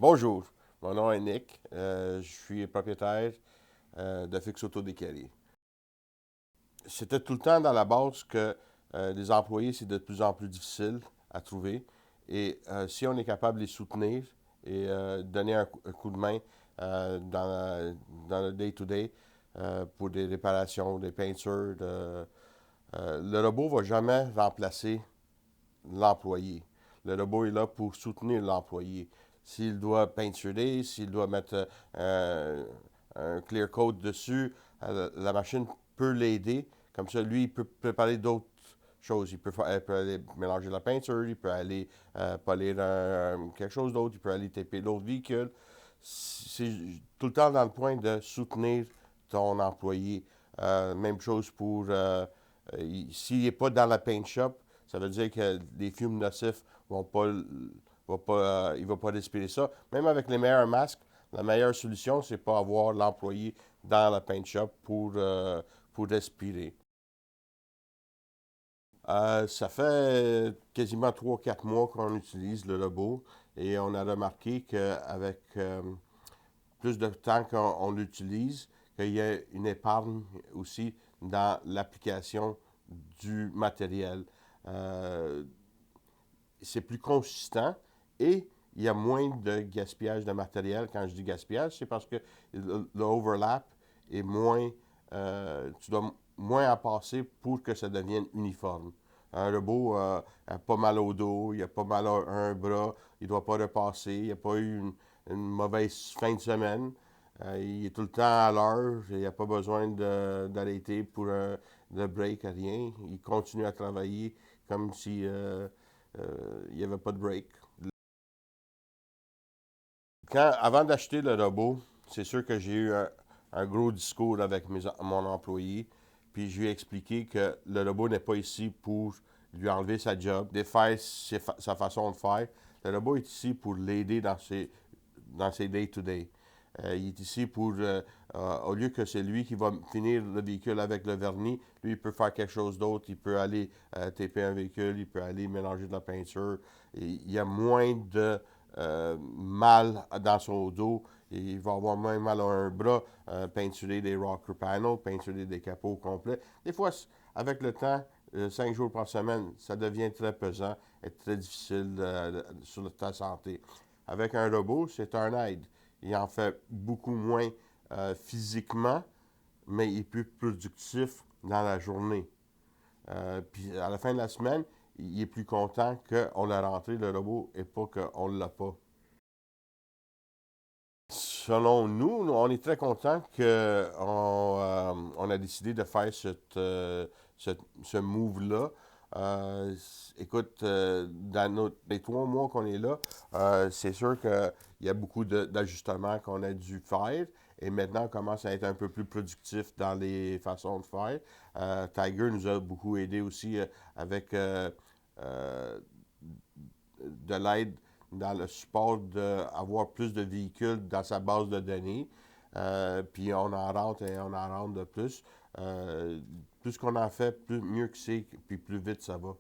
Bonjour, mon nom est Nick. Je suis propriétaire de Fix Auto Décalé. C'était tout le temps dans la base que les employés, c'est de plus en plus difficile à trouver. Et si on est capable de les soutenir et donner un coup de main dans le day-to-day pour des réparations, des peintures, le robot ne va jamais remplacer l'employé. Le robot est là pour soutenir l'employé. S'il doit peinturer, s'il doit mettre un clear coat dessus, la machine peut l'aider. Comme ça, lui, il peut préparer d'autres choses. Il peut aller mélanger la peinture, il peut aller polir quelque chose d'autre, il peut aller taper l'autre véhicule. C'est tout le temps dans le point de soutenir ton employé. Même chose pour s'il n'est pas dans la paint shop, ça veut dire que les fumes nocifs vont pas, il ne va pas respirer ça. Même avec les meilleurs masques, la meilleure solution, c'est pas avoir l'employé dans la paint shop pour respirer. Ça fait quasiment 3 4 mois qu'on utilise le robot et on a remarqué qu'avec plus de temps qu'on l'utilise, qu'il y a une épargne aussi dans l'application du matériel. Euh, c'est plus consistant et il y a moins de gaspillage de matériel. Quand je dis gaspillage, c'est parce que l'overlap est moins. Tu dois moins en passer pour que ça devienne uniforme. Un robot a pas mal au dos, il a pas mal à un bras, il ne doit pas repasser, il n'a pas eu une mauvaise fin de semaine. Il est tout le temps à l'heure, il n'y a pas besoin d'arrêter pour de break, rien. Il continue à travailler comme si il n'y avait pas de break. Avant d'acheter le robot, c'est sûr que j'ai eu un gros discours avec mon employé, puis je lui ai expliqué que le robot n'est pas ici pour lui enlever sa job, défaire sa façon de faire. Le robot est ici pour l'aider dans ses day-to-day. Il est ici pour, au lieu que c'est lui qui va finir le véhicule avec le vernis, lui, il peut faire quelque chose d'autre. Il peut aller taper un véhicule, il peut aller mélanger de la peinture. Et il y a moins de mal dans son dos. Il va avoir moins mal à un bras, peinturer des rocker panels, peinturer des capots complets. Des fois, avec le temps, 5 jours par semaine, ça devient très pesant et très difficile sur ta santé. Avec un robot, c'est un aide. Il en fait beaucoup moins physiquement, mais il est plus productif dans la journée. Puis à la fin de la semaine, il est plus content qu'on l'a rentré le robot et pas qu'on ne l'a pas. Selon nous, on est très content qu'on a décidé de faire ce move-là. Écoute, dans les 3 mois qu'on est là, c'est sûr qu'il y a beaucoup d'ajustements qu'on a dû faire. Et maintenant, on commence à être un peu plus productif dans les façons de faire. Tiger nous a beaucoup aidé aussi avec euh, de l'aide dans le support d'avoir plus de véhicules dans sa base de données. Puis on en rentre et on en rentre de plus. Plus qu'on en fait, mieux que c'est, puis plus vite ça va.